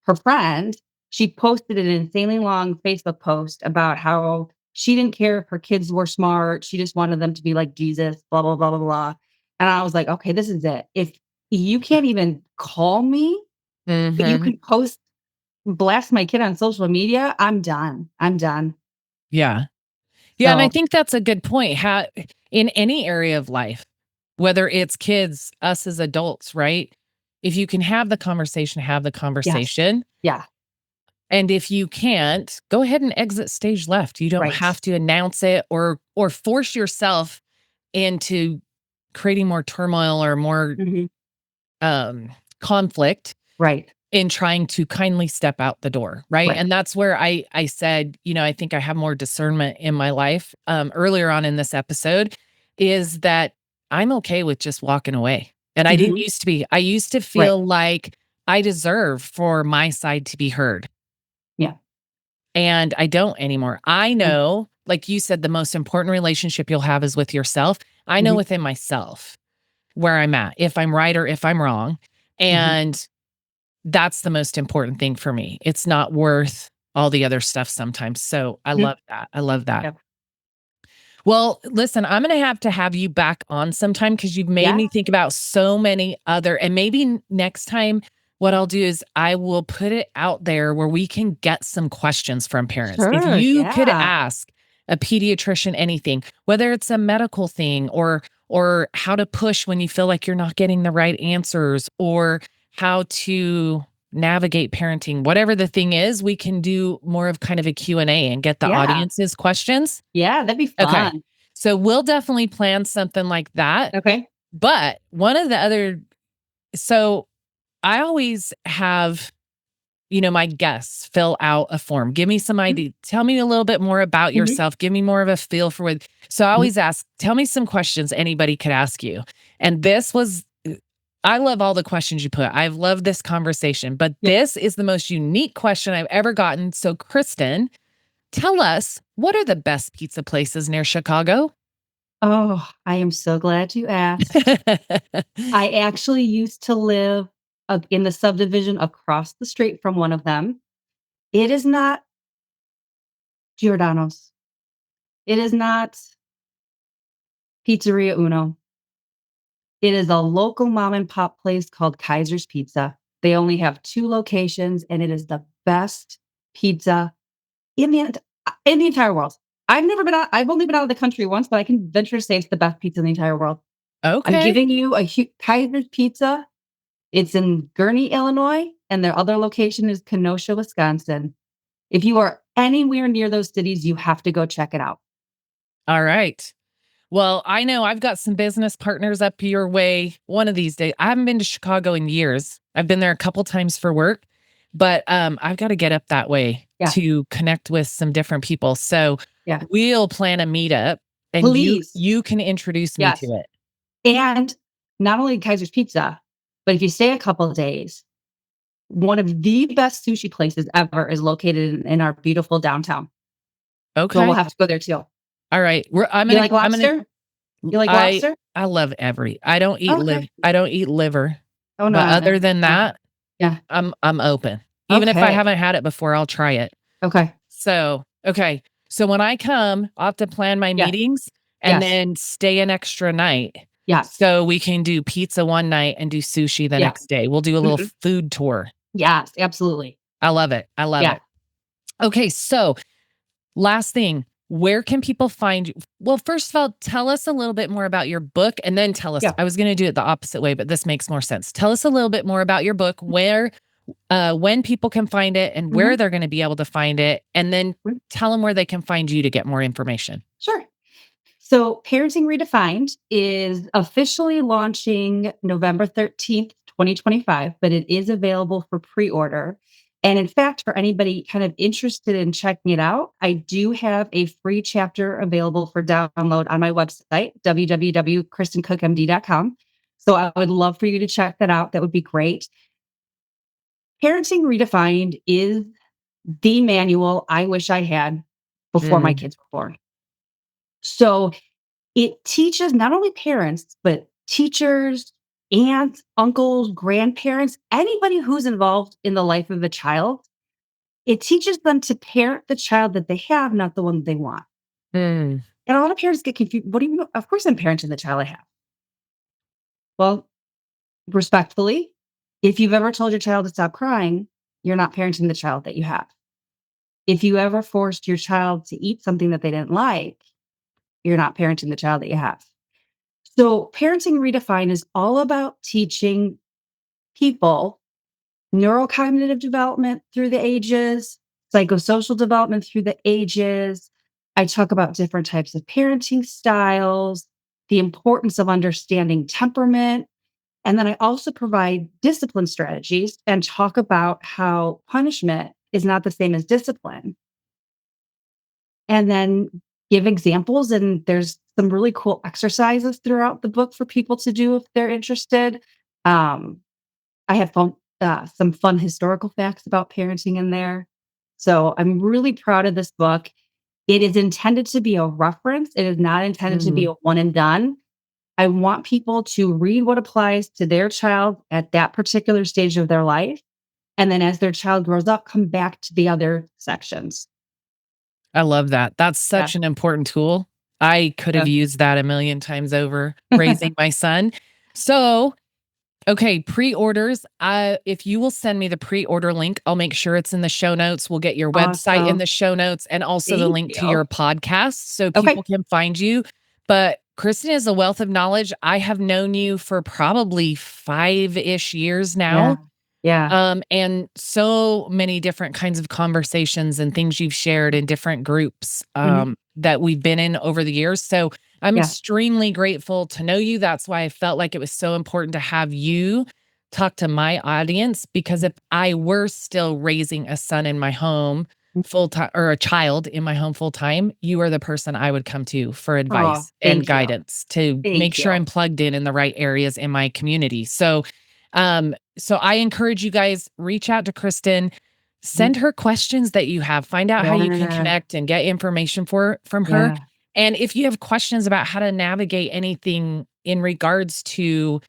her friend, she posted an insanely long Facebook post about how she didn't care if her kids were smart. She just wanted them to be like Jesus, blah, blah, blah, blah, blah. And I was like, okay, this is it. If you can't even call me, but you Mm-hmm. can blast my kid on social media, I'm done. I'm done. Yeah. Yeah. And I So, think that's a good point. In any area of life, whether it's kids, us as adults, right? If you can have the conversation, have the yes. conversation. Yeah. And if you can't, go ahead and exit stage left. You don't Right. have to announce it or force yourself into creating more turmoil or more Mhm. um conflict Right. in trying to kindly step out the door, right? Right. And that's where I said, I think I have more discernment in my life earlier on in this episode is that I'm okay with just walking away. And I didn't Mhm. used to be. I used to Right. feel like I deserve for my side to be heard. Yeah. And I don't anymore. I Mm. know, like you said, the most important relationship you'll have is with yourself. I know Mhm. within myself where I'm at, if I'm right or if I'm wrong. Mhm. And that's the most important thing for me. It's not worth all the other stuff sometimes. So I Mhm. love that. I love that. Yep. Well, listen, I'm going to have you back on sometime because you've made Yeah. me think about so many other, and maybe next time, what I'll do is I will put it out there where we can get some questions from parents. If Sure. you could Yeah. ask a pediatrician anything, whether it's a medical thing or how to push when you feel like you're not getting the right answers or how to navigate parenting, whatever the thing is, we can do more of kind of a Q&A and get the Yeah. audience's questions. Yeah. That'd be Okay. fun. So we'll definitely plan something like that. Okay. But one of the other, so I always have, my guests fill out a form. Give me some Mhm. idea. Tell me a little bit more about Mhm. yourself. Give me more of a feel for what. So I Mhm. always ask, tell me some questions anybody could ask you. And I love all the questions you put. I've loved this conversation, but Yeah. this is the most unique question I've ever gotten. So, Kristen, tell us, what are the best pizza places near Chicago? Oh, I am so glad you asked. I actually used to live in the subdivision across the street from one of them. It is not Giordano's. It is not Pizzeria Uno. It is a local mom and pop place called Kaiser's Pizza. They only have 2 locations, and it is the best pizza in the entire world. I've only been out of the country once, but I can venture to say it's the best pizza in the entire world. I'm Okay. giving you a Kaiser's Pizza. It's in Gurnee, Illinois, and their other location is Kenosha, Wisconsin. If you are anywhere near those cities, you have to go check it out. All right. Well, I know I've got some business partners up your way one of these days. I haven't been to Chicago in years. I've been there a couple times for work, but I've got to get up that way Yeah, to connect with some different people. So yeah. we'll plan a meetup and you Please. you can introduce me to Yes. it. And not only Kaiser's Pizza, but if you stay a couple of days, one of the best sushi places ever is located in our beautiful downtown. So we'll Okay. have to go there too. All right. You like I'm gonna lobster? You like I lobster? I love I don't eat Okay. I don't eat liver. Oh, no. But other than Yeah. that, Yeah. I'm open. Even if I Okay. haven't had it before, I'll try it. Okay. So, okay. So when I come, I'll have to plan my Yes. meetings and Yes. then stay an extra night. Yes. So we can do pizza one night and do sushi the Yeah. next day. We'll do a little Mhm. food tour. Yes, absolutely. I love it. I love Yeah. it. Okay. So last thing, where can people find you? Well, first of all, tell us a little bit more about your book and then tell us. Yeah. I was going to do it the opposite way, but this makes more sense. Tell us a little bit more about your book, when people can find it and where Mhm. they're going to be able to find it. And then Mhm. tell them where they can find you to get more information. Sure. So, Parenting Redefined is officially launching November 13th, 2025, but it is available for pre order. And in fact, for anybody kind of interested in checking it out, I do have a free chapter available for download on my website, www.kristencookmd.com. So, I would love for you to check that out. That would be great. Parenting Redefined is the manual I wish I had before my Mm, kids were born. So, it teaches not only parents, but teachers, aunts, uncles, grandparents, anybody who's involved in the life of a child. It teaches them to parent the child that they have, not the one they want. mm, And a lot of parents get confused. What do you mean? Of course, I'm parenting the child I have. Well, respectfully, if you've ever told your child to stop crying, you're not parenting the child that you have. If you ever forced your child to eat something that they didn't like, you're not parenting the child that you have. So, Parenting Redefined is all about teaching people neurocognitive development through the ages, psychosocial development through the ages. I talk about different types of parenting styles, the importance of understanding temperament. And then I also provide discipline strategies and talk about how punishment is not the same as discipline. And then give examples. And there's some really cool exercises throughout the book for people to do if they're interested. Um, I have some fun historical facts about parenting in there. So I'm really proud of this book. It is intended to be a reference. It is not intended to be mm. a one and done. I want people to read what applies to their child at that particular stage of their life. And then as their child grows up, come back to the other sections. I love that. That's Yeah. such an important tool. I could have Yeah. used that a million times over raising my son. So, okay, pre-orders. If you will send me the pre-order link, I'll make sure it's in the show notes. We'll get your website in Awesome. the show notes and also the Thank link to you. your podcast so Okay. people can find you. But Kristen is a wealth of knowledge. I have known you for probably 5-ish years Yeah. now. Yeah. And so many different kinds of conversations and things you've shared in different groups Mhm. that we've been in over the years. So I'm Yeah. extremely grateful to know you. That's why I felt like it was so important to have you talk to my audience, because if I were still raising a son in my home full time, or a child in my home full time, you are the person I would come to for Oh, advice and thank you. guidance to make Thank sure you. I'm plugged in the right areas in my community. So I encourage you guys, reach out to Kristen, Mhm. send her questions that you have, find out how you can Yeah. connect and get information from her. Yeah. And if you have questions about how to navigate anything in regards to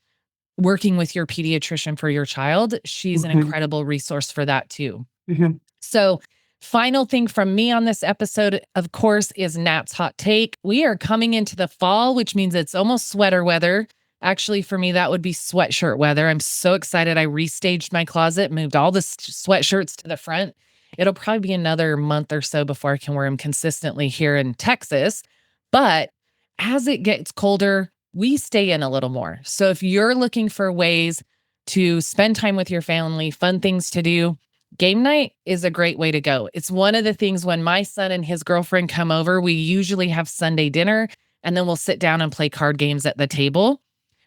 working with your pediatrician for your child, she's an Mhm. incredible resource for that too. Mhm. So, final thing from me on this episode, of course, is Nat's hot take. We are coming into the fall, which means it's almost sweater weather. Actually, for me, that would be sweatshirt weather. I'm so excited. I restaged my closet, moved all the sweatshirts to the front. It'll probably be another month or so before I can wear them consistently here in Texas. But as it gets colder, we stay in a little more. So if you're looking for ways to spend time with your family, fun things to do, game night is a great way to go. It's one of the things when my son and his girlfriend come over, we usually have Sunday dinner and then we'll sit down and play card games at the table.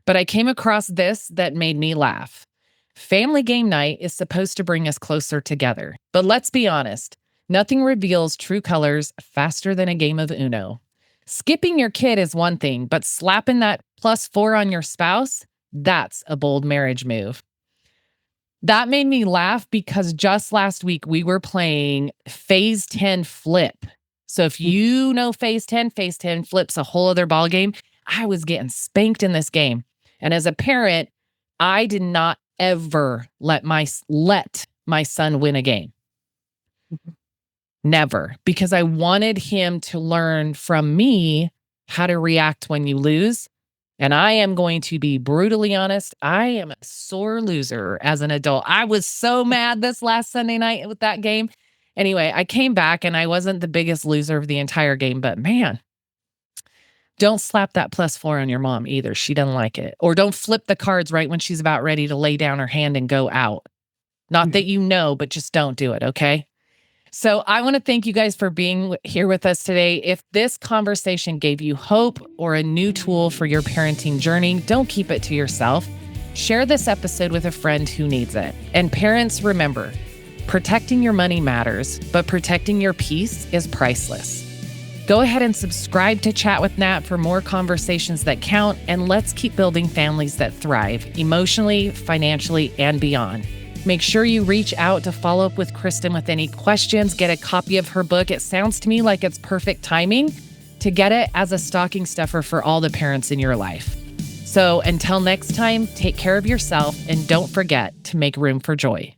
But I came across this that made me laugh. Family game night is supposed to bring us closer together. But let's be honest, nothing reveals true colors faster than a game of Uno. Skipping your kid is one thing, but slapping that +4 on your spouse, that's a bold marriage move. That made me laugh because just last week we were playing Phase 10 Flip. So if you know Phase 10 Flip's a whole other ball game. I was getting spanked in this game. And as a parent, I did not ever let my son win a game. Never, because I wanted him to learn from me how to react when you lose. And I am going to be brutally honest. I am a sore loser as an adult. I was so mad this last Sunday night with that game. Anyway, I came back and I wasn't the biggest loser of the entire game, but man, don't slap that +4 on your mom either. She doesn't like it. Or don't flip the cards right when she's about ready to lay down her hand and go out. Not that Mhm. you know, but just don't do it, okay? So I want to thank you guys for being here with us today. If this conversation gave you hope or a new tool for your parenting journey, don't keep it to yourself. Share this episode with a friend who needs it. And parents, remember, protecting your money matters, but protecting your peace is priceless. Go ahead and subscribe to Chat with Nat for more conversations that count, and let's keep building families that thrive emotionally, financially, and beyond. Make sure you reach out to follow up with Kristen with any questions. Get a copy of her book. It sounds to me like it's perfect timing to get it as a stocking stuffer for all the parents in your life. So until next time, take care of yourself and don't forget to make room for joy.